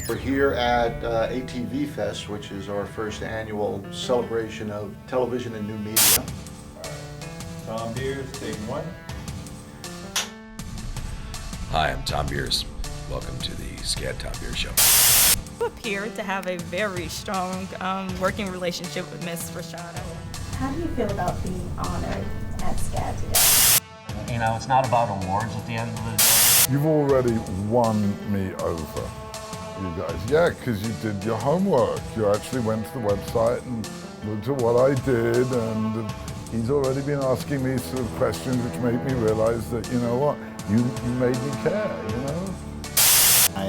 We're here at aTVfest, which is our first annual celebration of television and new media. Tom Beers, take one. Hi, I'm Tom Beers. Welcome to the SCAD Tom Beers Show. We appear to have a very strong working relationship with Ms. Rashada. How do you feel about being honored at SCAD today? You know, it's not about awards at the end of the day. You've already won me over, you guys. Yeah, because you did your homework. You actually went to the website and looked at what I did, and he's already been asking me sort of questions which made me realize that, you know what, you made me care, you know? I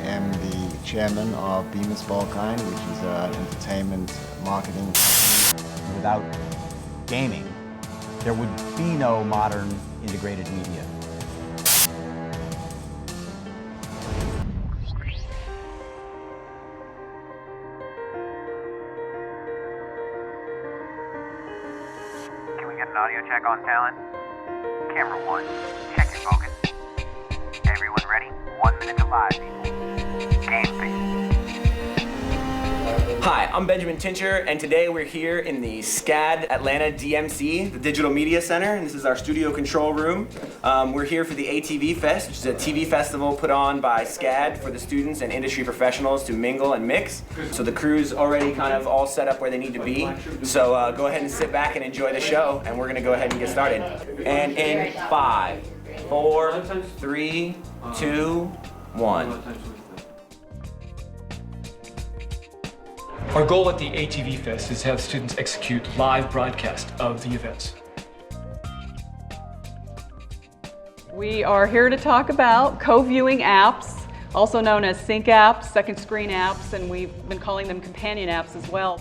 am the chairman of Bemis Volkine, which is an entertainment marketing company. Without gaming, there would be no modern integrated media. Can we get an audio check on talent? Camera one, check your focus. Everyone ready? 1 minute to live, people. Game face. Hi, I'm Benjamin Tincher, and today we're here in the SCAD Atlanta DMC, the Digital Media Center, and this is our studio control room. We're here for the aTVfest, which is a TV festival put on by SCAD for the students and industry professionals to mingle and mix. So the crew's already kind of all set up where they need to be. So go ahead and sit back and enjoy the show, and we're gonna go ahead and get started. And in 5, 4, 3, 2, 1. Our goal at the aTVfest is to have students execute live broadcast of the events. We are here to talk about co-viewing apps, also known as sync apps, second screen apps, and we've been calling them companion apps as well.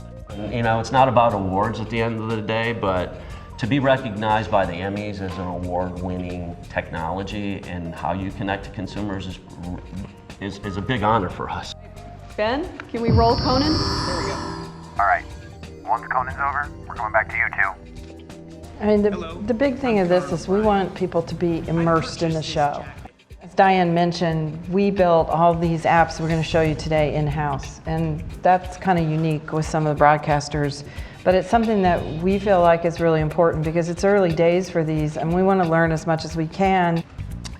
You know, it's not about awards at the end of the day, but to be recognized by the Emmys as an award-winning technology and how you connect to consumers is a big honor for us. Ben, can we roll Conan? There we go. All right, once Conan's over, we're coming back to you two. I mean, the big thing of this is we want people to be immersed in the show. As Diane mentioned, we built all these apps we're going to show you today in-house, and that's kind of unique with some of the broadcasters. But it's something that we feel like is really important because it's early days for these, and we want to learn as much as we can.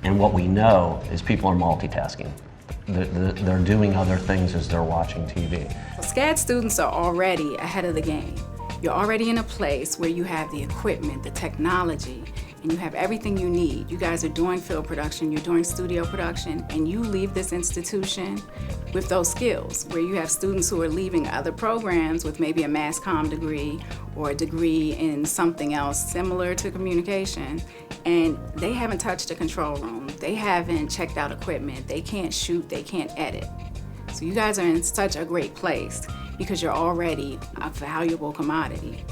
And what we know is people are multitasking. They're doing other things as they're watching TV. SCAD students are already ahead of the game. You're already in a place where you have the equipment, the technology, and you have everything you need. You guys are doing film production, you're doing studio production, and you leave this institution with those skills, where you have students who are leaving other programs with maybe a mass comm degree or a degree in something else similar to communication, and they haven't touched a control room. They haven't checked out equipment. They can't shoot, they can't edit. So you guys are in such a great place because you're already a valuable commodity.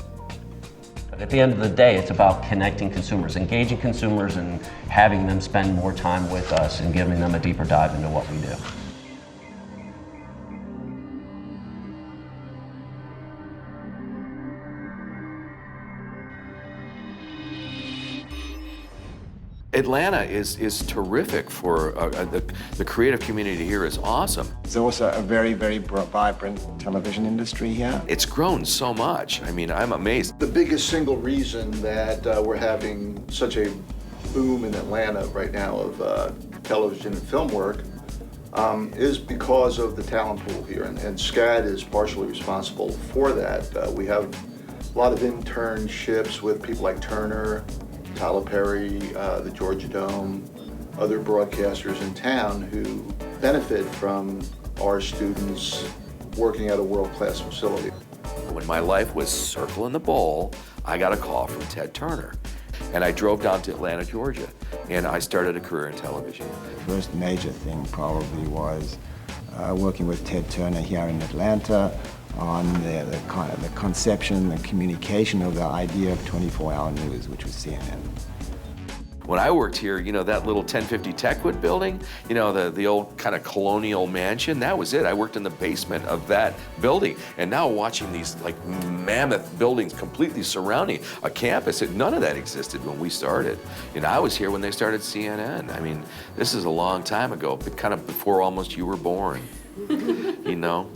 But at the end of the day, it's about connecting consumers, engaging consumers, and having them spend more time with us and giving them a deeper dive into what we do. Atlanta is terrific for the creative community here is awesome. There's also a very, very vibrant television industry here. It's grown so much. I mean, I'm amazed. The biggest single reason that we're having such a boom in Atlanta right now of television and film work is because of the talent pool here, and SCAD is partially responsible for that. We have a lot of internships with people like Turner, Tyler Perry, the Georgia Dome, other broadcasters in town who benefit from our students working at a world-class facility. When my life was circling the bowl, I got a call from Ted Turner. And I drove down to Atlanta, Georgia, and I started a career in television. The first major thing probably was working with Ted Turner here in Atlanta on the conception, the communication of the idea of 24-hour news, which was CNN. When I worked here, you know, that little 1050 Techwood building, you know, the old kind of colonial mansion, that was it. I worked in the basement of that building. And now watching these like mammoth buildings completely surrounding a campus, none of that existed when we started. You know, I was here when they started CNN. I mean, this is a long time ago, but kind of before almost you were born, you know?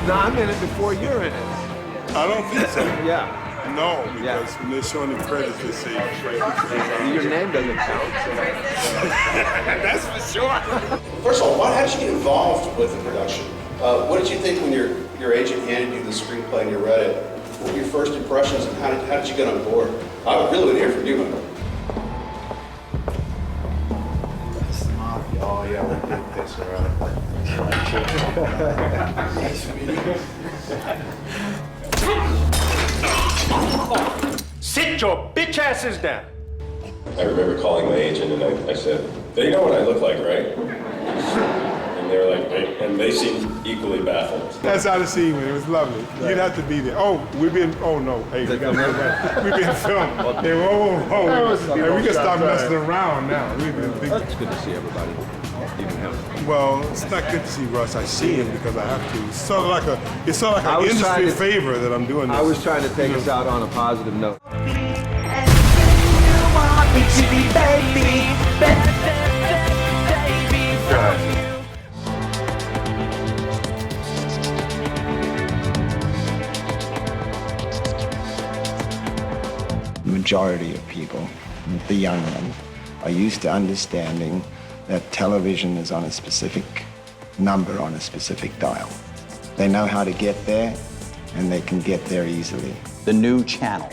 No, I'm in it before you're in it. I don't think so. Yeah. No, because when they're showing the credits, they say Your name doesn't count. That's for sure. First of all, how did you get involved with the production? What did you think when your agent handed you the screenplay and you read it? What were your first impressions and how did you get on board? I would really want to hear from you, man. Oh yeah, we'll get this around. Sit your bitch asses down. I remember calling my agent and I said, they know what I look like, right? And they were like, and they seemed equally baffled. That's how the scene went. It was lovely. You'd have to be there. Oh, oh no. Hey, we got we've been filmed. Hey, whoa. Hey, we can stop messing around now. It's good to see everybody. Even him. Well, it's not good to see Russ. I see him because I have to. It's sort of like an industry favor that I'm doing this. I was trying to take us out on a positive note. The majority of people, the young men, are used to understanding that television is on a specific number on a specific dial. They know how to get there, and they can get there easily. The new channel.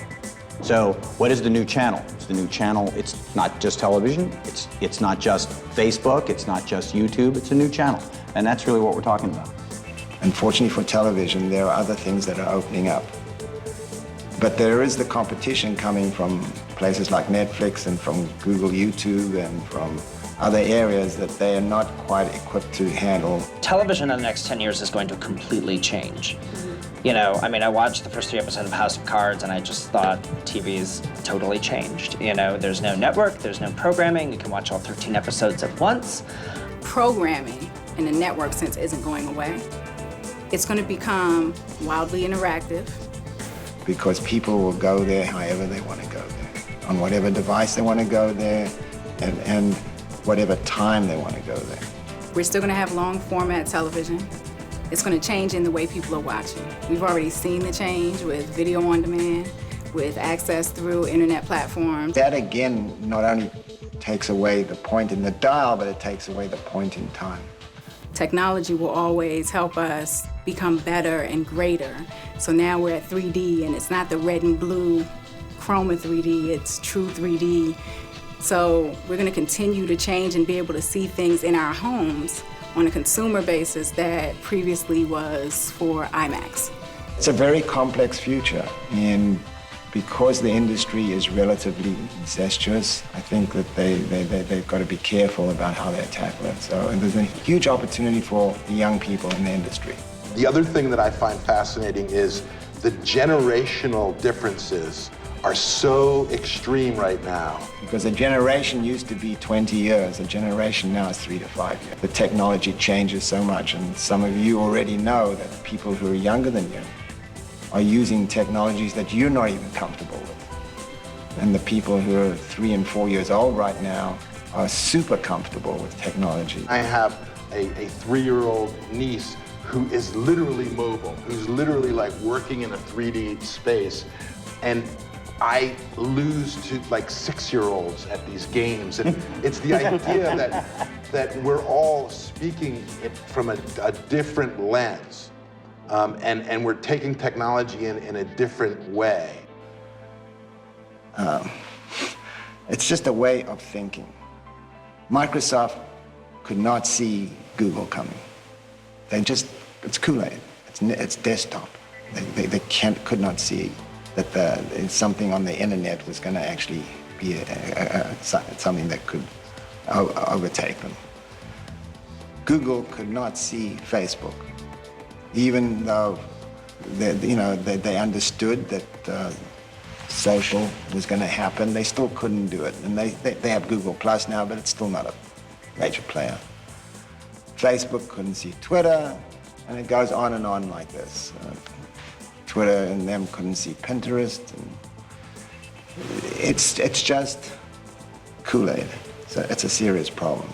So what is the new channel? It's the new channel. It's not just television. It's not just Facebook. It's not just YouTube. It's a new channel. And that's really what we're talking about. Unfortunately for television, there are other things that are opening up. But there is the competition coming from places like Netflix and from Google YouTube and from other areas that they are not quite equipped to handle. Television in the next 10 years is going to completely change. You know, I mean, I watched the first 3 episodes of House of Cards and I just thought TV's totally changed. You know, there's no network, there's no programming, you can watch all 13 episodes at once. Programming in the network sense isn't going away. It's going to become wildly interactive. Because people will go there however they want to go there, on whatever device they want to go there, and whatever time they want to go there. We're still going to have long format television. It's going to change in the way people are watching. We've already seen the change with video on demand, with access through internet platforms. That again not only takes away the point in the dial, but it takes away the point in time. Technology will always help us become better and greater. So now we're at 3D, and it's not the red and blue chroma 3D, it's true 3D. So we're going to continue to change and be able to see things in our homes on a consumer basis that previously was for IMAX. It's a very complex future, and because the industry is relatively incestuous, I think that they've got to be careful about how they tackle it. So there's a huge opportunity for the young people in the industry. The other thing that I find fascinating is the generational differences are so extreme right now. Because a generation used to be 20 years, a generation now is 3 to 5 years. The technology changes so much, and some of you already know that people who are younger than you are using technologies that you're not even comfortable with. And the people who are 3 and 4 years old right now are super comfortable with technology. I have a 3-year-old niece who is literally mobile, who's literally like working in a 3D space. And I lose to like 6-year-olds at these games. And it's the idea that we're all speaking it from a different lens. And we're taking technology in a different way. It's just a way of thinking. Microsoft could not see Google coming. It's Kool-Aid. It's desktop. They could not see that something on the internet was going to actually be something that could overtake them. Google could not see Facebook, even though they understood that social was going to happen. They still couldn't do it, and they have Google Plus now, but it's still not a major player. Facebook couldn't see Twitter, and it goes on and on like this. Twitter and them couldn't see Pinterest, and it's just Kool-Aid. So it's a serious problem.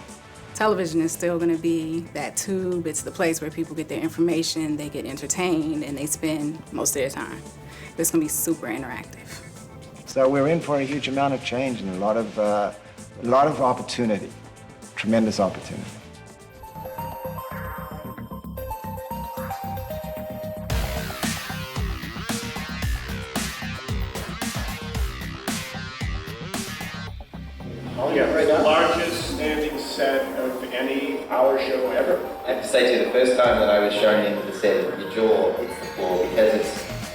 Television is still going to be that tube. It's the place where people get their information, they get entertained, and they spend most of their time. It's going to be super interactive. So we're in for a huge amount of change and a lot of opportunity, tremendous opportunity. Yeah, the largest standing set of any hour show ever. I have to say to you, the first time that I was shown into the set, your jaw hits the floor because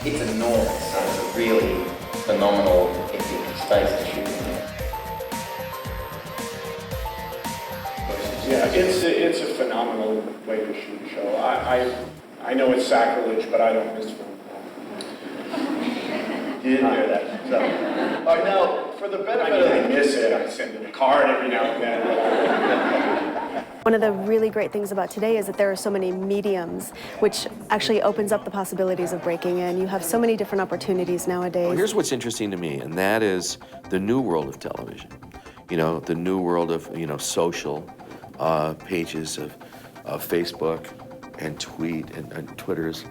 it's enormous and it's a really phenomenal, epic space to shoot in. Yeah, it's a phenomenal way to shoot a show. I know it's sacrilege, but I don't miss film. You didn't hear that. So, now, for the benefit I miss it. I send it a card every now and then. One of the really great things about today is that there are so many mediums, which actually opens up the possibilities of breaking in. You have so many different opportunities nowadays. Well, here's what's interesting to me, and that is the new world of television. You know, the new world of, social pages of Facebook and tweet and Twitters.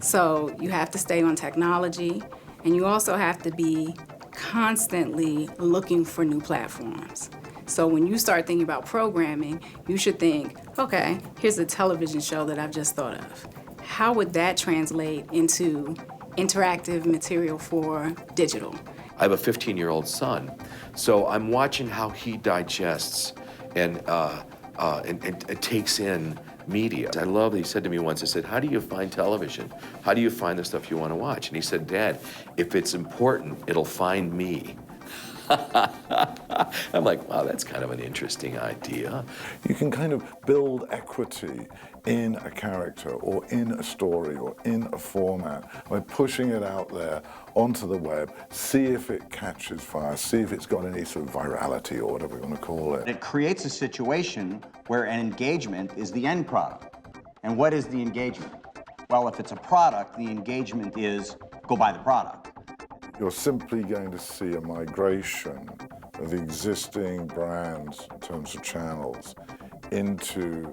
So you have to stay on technology, and you also have to be constantly looking for new platforms. So when you start thinking about programming, you should think, okay, here's a television show that I've just thought of. How would that translate into interactive material for digital? I have a 15-year-old son, so I'm watching how he digests and takes in media. I love that he said to me once, he said, how do you find television? How do you find the stuff you want to watch? And he said, Dad, if it's important, it'll find me. I'm like, wow, that's kind of an interesting idea. You can kind of build equity in a character or in a story or in a format by pushing it out there onto the web, see if it catches fire, see if it's got any sort of virality or whatever you want to call it. It creates a situation where an engagement is the end product. And what is the engagement? Well, if it's a product, the engagement is go buy the product. You're simply going to see a migration of existing brands in terms of channels into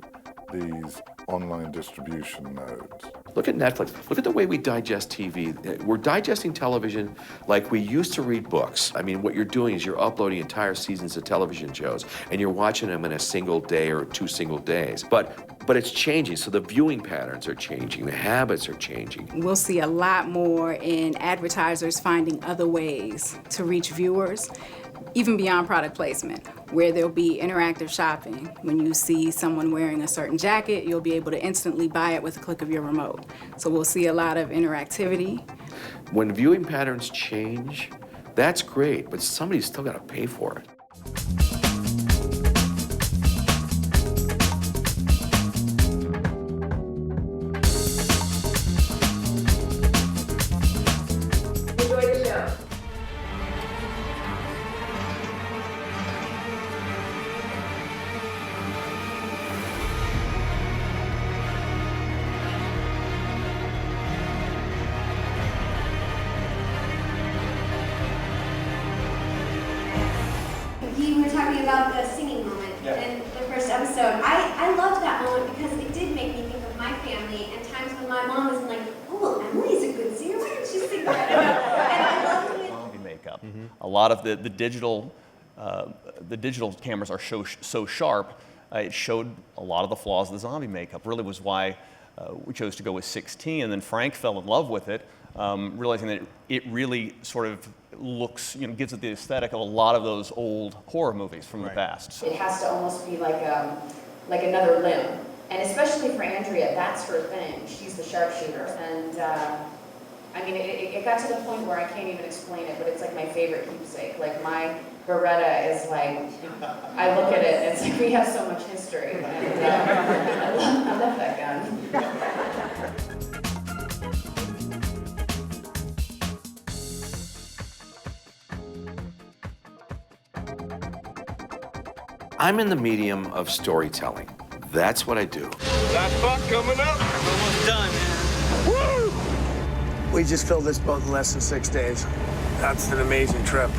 these online distribution nodes. Look at Netflix. Look at the way we digest TV. We're digesting television like we used to read books. I mean, what you're doing is you're uploading entire seasons of television shows, and you're watching them in a single day or 2 single days. But it's changing, so the viewing patterns are changing, the habits are changing. We'll see a lot more in advertisers finding other ways to reach viewers, even beyond product placement, where there'll be interactive shopping. When you see someone wearing a certain jacket, you'll be able to instantly buy it with a click of your remote. So we'll see a lot of interactivity. When viewing patterns change, that's great, but somebody's still got to pay for it. Enjoy the show. You were talking about the singing moment in the first episode. I loved that moment because it did make me think of my family and times when my mom was like, oh, well, Emily's a good singer, why don't you sing that? And I loved it. Zombie makeup. A lot of the digital cameras are so sharp, it showed a lot of the flaws of the zombie makeup. Really was why we chose to go with 16, and then Frank fell in love with it realizing that it really sort of looks, gives it the aesthetic of a lot of those old horror movies from the past. It has to almost be like another limb. And especially for Andrea, that's her thing. She's the sharpshooter. And I mean, it got to the point where I can't even explain it, but it's like my favorite keepsake. Like my Beretta is like, I look at it and it's like we have so much history. And I love that gun. I'm in the medium of storytelling. That's what I do. Last spot coming up. Almost done, man. Woo! We just filled this boat in less than 6 days. That's an amazing trip.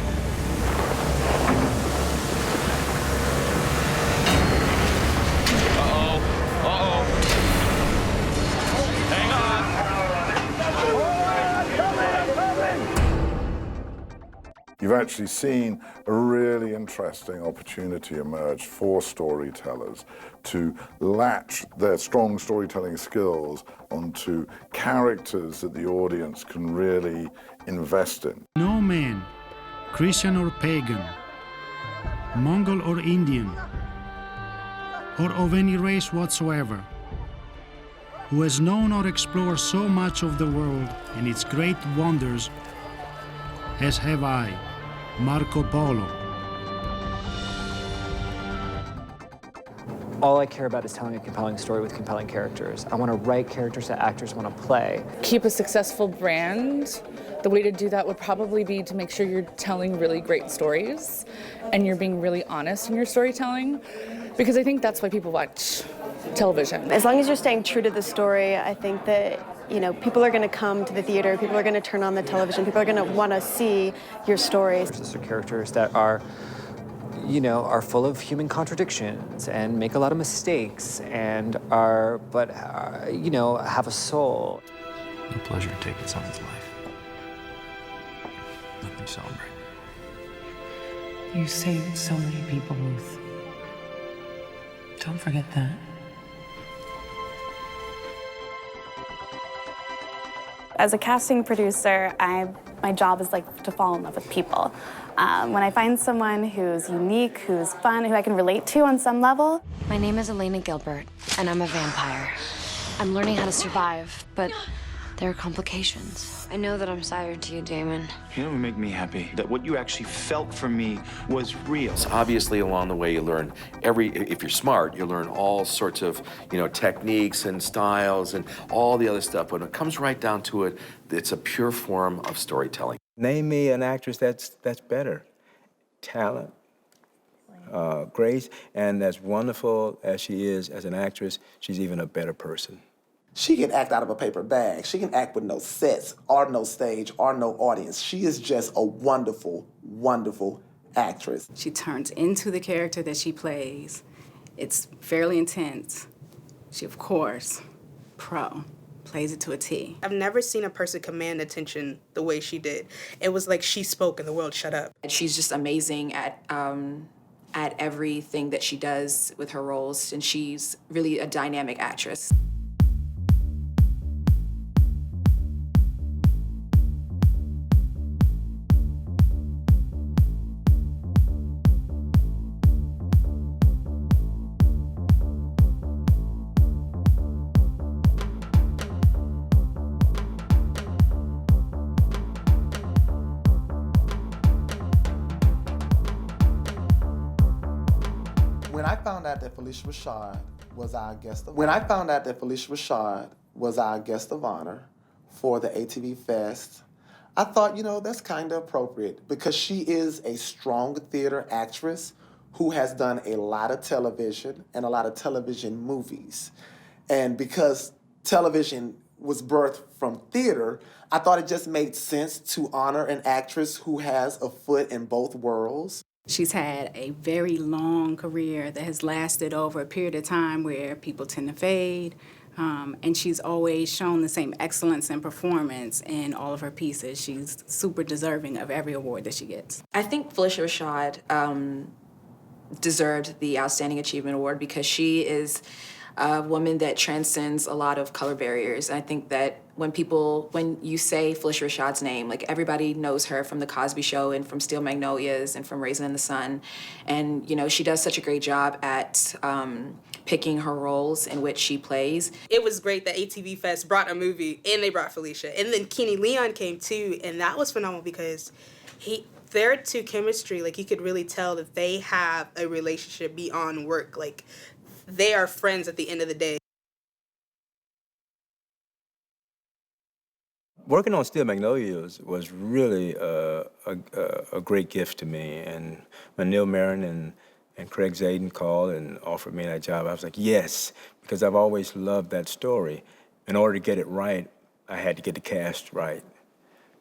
You've actually seen a really interesting opportunity emerge for storytellers to latch their strong storytelling skills onto characters that the audience can really invest in. No man, Christian or pagan, Mongol or Indian, or of any race whatsoever, who has known or explored so much of the world and its great wonders as have I, Marco Polo. All I care about is telling a compelling story with compelling characters. I want to write characters that actors want to play. Keep a successful brand. The way to do that would probably be to make sure you're telling really great stories and you're being really honest in your storytelling, because I think that's why people watch television. As long as you're staying true to the story, I think that people are going to come to the theater, people are going to turn on the television, people are going to want to see your stories. These are characters that are full of human contradictions and make a lot of mistakes and have a soul. No pleasure in taking someone's life. Nothing to celebrate. You saved so many people, Ruth. Don't forget that. As a casting producer, my job is to fall in love with people. When I find someone who's unique, who's fun, who I can relate to on some level. My name is Elena Gilbert, and I'm a vampire. I'm learning how to survive, but there are complications. I know that I'm sired to you, Damon. You know what would make me happy? That what you actually felt for me was real. So obviously, along the way, you learn if you're smart, you learn all sorts of, techniques and styles and all the other stuff. But when it comes right down to it, it's a pure form of storytelling. Name me an actress that's better. Talent, grace, and as wonderful as she is as an actress, she's even a better person. She can act out of a paper bag. She can act with no sets or no stage or no audience. She is just a wonderful, wonderful actress. She turns into the character that she plays. It's fairly intense. She, of course, plays it to a T. I've never seen a person command attention the way she did. It was like she spoke and the world shut up. She's just amazing at everything that she does with her roles, and she's really a dynamic actress. When I found out that Felicia Rashad was our guest of honor for the aTVfest, I thought, that's kind of appropriate because she is a strong theater actress who has done a lot of television and a lot of television movies. And because television was birthed from theater, I thought it just made sense to honor an actress who has a foot in both worlds. She's had a very long career that has lasted over a period of time where people tend to fade, and she's always shown the same excellence and performance in all of her pieces. She's super deserving of every award that she gets. I think Felicia Rashad deserved the Outstanding Achievement Award because she is a woman that transcends a lot of color barriers. I think that when you say Felicia Rashad's name, like everybody knows her from The Cosby Show and from Steel Magnolias and from Raisin in the Sun. And, you know, she does such a great job at picking her roles in which she plays. It was great that aTVfest brought a movie and they brought Felicia. And then Kenny Leon came too, and that was phenomenal because their two chemistry, like you could really tell that they have a relationship beyond work. Like they are friends at the end of the day. Working on Steel Magnolias was really a great gift to me. And when Neil Marin and Craig Zaden called and offered me that job, I was like, yes, because I've always loved that story. In order to get it right, I had to get the cast right.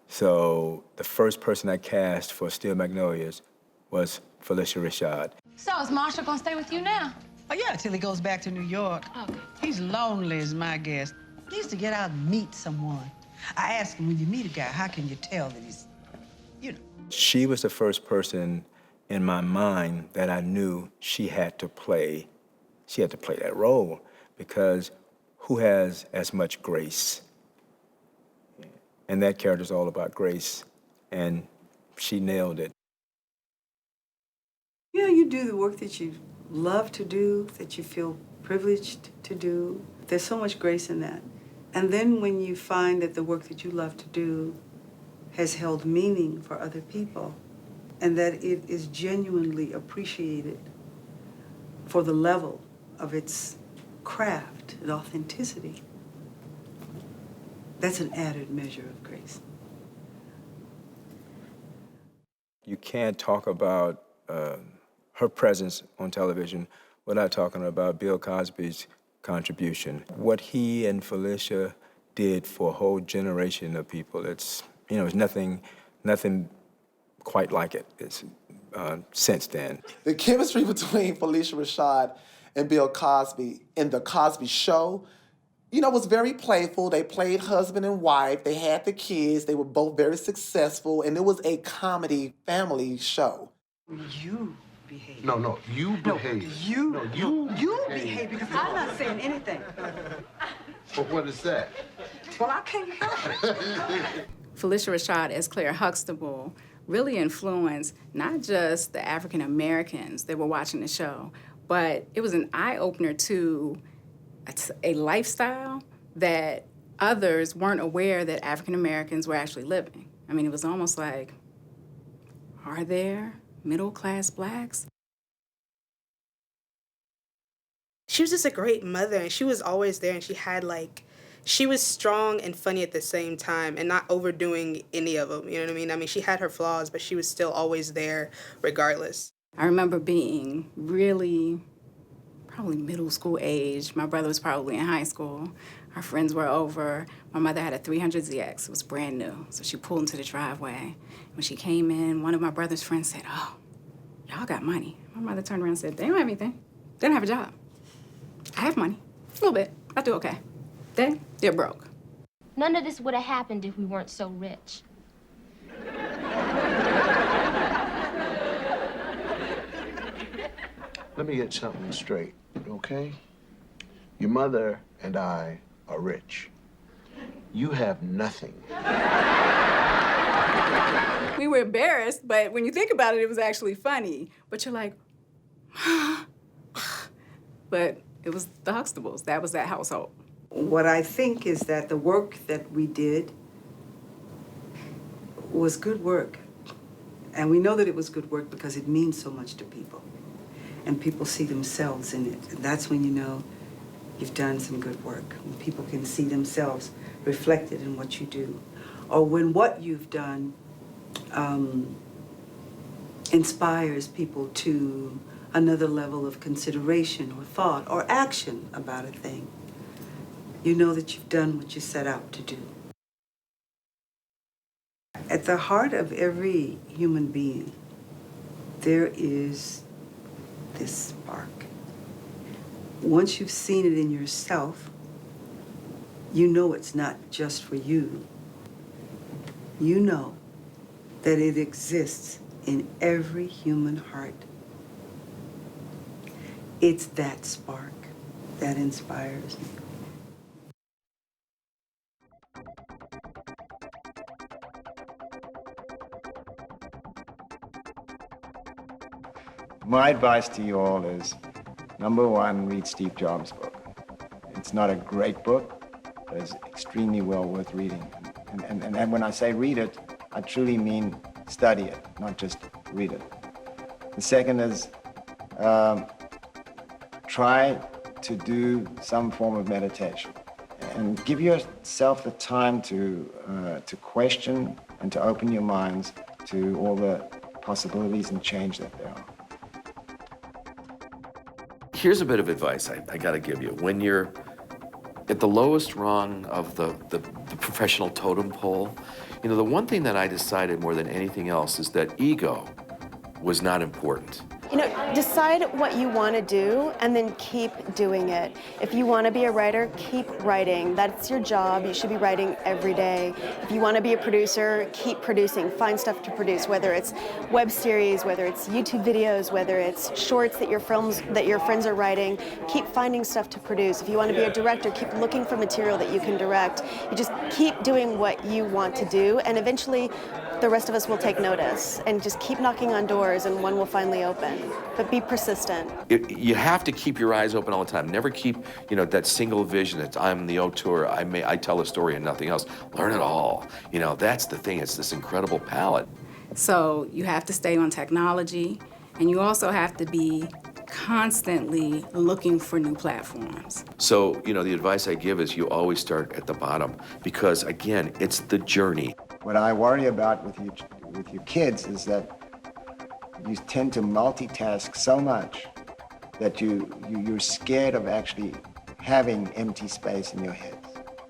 So the first person I cast for Steel Magnolias was Felicia Rashad. So is Marshall gonna stay with you now? Oh, yeah, till he goes back to New York. Okay. He's lonely, is my guess. He needs to get out and meet someone. I asked him, when you meet a guy, how can you tell that he's, you know? She was the first person in my mind that I knew she had to play that role, because who has as much grace? And that character's all about grace, and she nailed it. You know, you do the work that you love to do, that you feel privileged to do. There's so much grace in that. And then when you find that the work that you love to do has held meaning for other people, and that it is genuinely appreciated for the level of its craft and authenticity, that's an added measure of grace. You can't talk about her presence on television without talking about Bill Cosby's contribution. What he and Felicia did for a whole generation of people, it's nothing quite like it since then. The chemistry between Felicia Rashad and Bill Cosby in The Cosby Show, was very playful. They played husband and wife. They had the kids. They were both very successful, and it was a comedy family show. You behave. No, you behave. You behave, because I'm not saying anything. But what is that? Well, I can't help it. Felicia Rashad as Claire Huxtable really influenced not just the African Americans that were watching the show, but it was an eye-opener to a lifestyle that others weren't aware that African Americans were actually living. I mean, it was almost like, are there middle-class blacks? She was just a great mother, and she was always there, and she was strong and funny at the same time and not overdoing any of them, you know what I mean? I mean, she had her flaws, but she was still always there regardless. I remember being really, probably middle school age. My brother was probably in high school. Our friends were over. My mother had a 300ZX. It was brand new. So she pulled into the driveway. When she came in, one of my brother's friends said, "Oh, y'all got money." My mother turned around and said, "They don't have anything. They don't have a job. I have money, a little bit. I do okay. They're broke." None of this would have happened if we weren't so rich. Let me get something straight, okay? Your mother and I are rich. You have nothing. We were embarrassed, but when you think about it, it was actually funny. But you're like, but it was the Huxtables. That was that household. What I think is that the work that we did was good work. And we know that it was good work because it means so much to people. And people see themselves in it. And that's when you know you've done some good work. When people can see themselves reflected in what you do. Or when what you've done inspires people to another level of consideration or thought or action about a thing. You know that you've done what you set out to do. At the heart of every human being, there is this spark. Once you've seen it in yourself, you know it's not just for you. You know that it exists in every human heart. It's that spark that inspires me. My advice to you all is, number one, read Steve Jobs' book. It's not a great book, but it's extremely well worth reading. And when I say read it, I truly mean study it, not just read it. The second is try to do some form of meditation and give yourself the time to question and to open your minds to all the possibilities and change that there are. Here's a bit of advice I gotta give you. When you're at the lowest rung of the professional totem pole, you know, the one thing that I decided more than anything else is that ego was not important. You know, decide what you want to do and then keep doing it. If you want to be a writer, keep writing. That's your job. You should be writing every day. If you want to be a producer, keep producing. Find stuff to produce, whether it's web series, whether it's YouTube videos, whether it's shorts that your friends are writing. Keep finding stuff to produce. If you want to be a director, keep looking for material that you can direct. You just keep doing what you want to do, and eventually the rest of us will take notice, and just keep knocking on doors and one will finally open. But be persistent. You have to keep your eyes open all the time. Never keep, you know, that single vision that I'm the auteur, I tell a story and nothing else. Learn it all. You know, that's the thing. It's this incredible palette. So you have to stay on technology, and you also have to be constantly looking for new platforms. So, you know, the advice I give is you always start at the bottom because, again, it's the journey. What I worry about with your kids is that you tend to multitask so much that you're scared of actually having empty space in your head.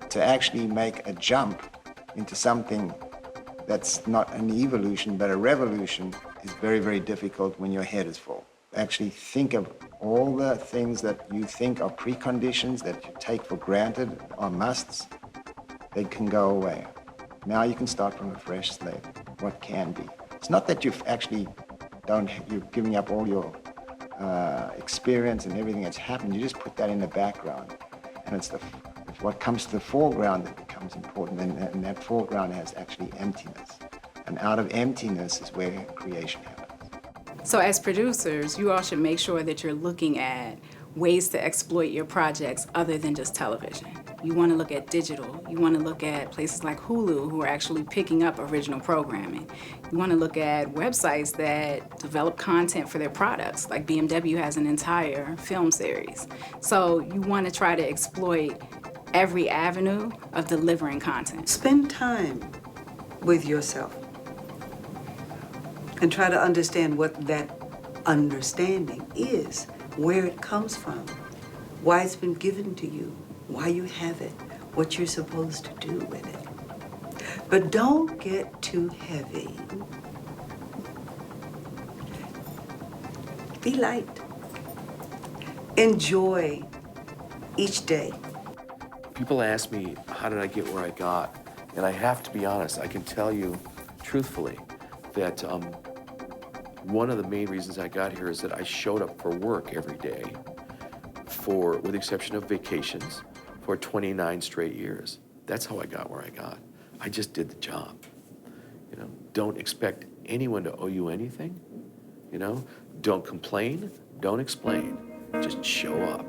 To actually make a jump into something that's not an evolution but a revolution is very, very difficult when your head is full. Actually think of all the things that you think are preconditions that you take for granted are musts. They can go away. Now you can start from a fresh slate. What can be? It's not that you've actually you're giving up all your experience and everything that's happened. You just put that in the background, and it's what comes to the foreground that becomes important, and that foreground has actually emptiness. And out of emptiness is where creation happens. So as producers, you all should make sure that you're looking at ways to exploit your projects other than just television. You want to look at digital. You want to look at places like Hulu who are actually picking up original programming. You want to look at websites that develop content for their products, like BMW has an entire film series. So you want to try to exploit every avenue of delivering content. Spend time with yourself and try to understand what that understanding is, where it comes from, why it's been given to you, why you have it, what you're supposed to do with it. But don't get too heavy. Be light. Enjoy each day. People ask me, how did I get where I got? And I have to be honest, I can tell you truthfully that one of the main reasons I got here is that I showed up for work every day with the exception of vacations, for 29 straight years. That's how I got where I got. I just did the job. You know, don't expect anyone to owe you anything. You know, don't complain, don't explain, just show up.